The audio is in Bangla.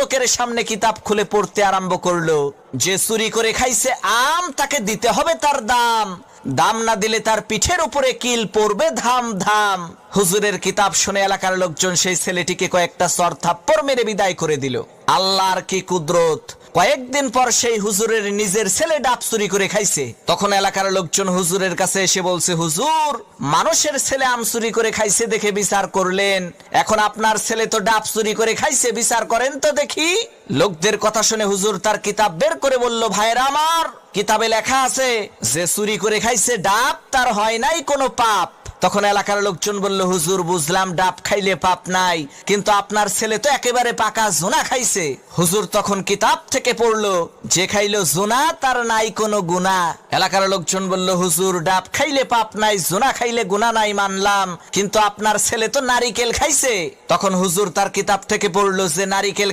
লোকের সামনে কিতাব খুলে পড়তে আরম্ভ করলো। যে চুরি করে খাইছে আম, তাকে দিতে হবে তার দাম, দাম না দিলে তার পিঠের উপরে কিল পড়বে ধাম ধাম। হুজুরের কিতাব শুনে এলাকার লোকজন সেই ছেলেটিকে কয়েকটা চর থাপ্পড় মেরে বিদায় করে দিল। আল্লাহর কি কুদরত! কয়েকদিন পর সেই হুজুরের নিজের ছেলে ডাব চুরি করে খাইছে। তখন এলাকার লোকজন হুজুরের কাছে এসে বলছে, হুজুর, মানুষের ছেলে আম চুরি করে খাইছে দেখে বিচার করলেন, এখন আপনার ছেলে তো ডাব চুরি করে খাইছে, বিচার করেন তো দেখি। লোকদের কথা শুনে হুজুর তার কিতাব বের করে বলল, ভাইরা আমার, কিতাবে লেখা আছে যে চুরি করে খাইছে ডাব তার হয় নাই কোনো পাপ। তখন এলাকার লোকজন বলল, হুজুর বুঝলাম ডাব খাইলে পাপ নাই, কিন্তু আপনার ছেলে তো একেবারে পাকা জোনা খাইছে। হুজুর তখন কিতাব থেকে পড়লো, যে খাইলো জোনা তার নাই কোনো গুনাহ। এলাকার লোকজন বলল, হুজুর ডাব খাইলে পাপ নাই, জোনা খাইলে গুনাহ নাই মানলাম, কিন্তু আপনার ছেলে তো নারিকেল খাইছে। তখন হুজুর তার কিতাব থেকে পড়লো যে নারিকেল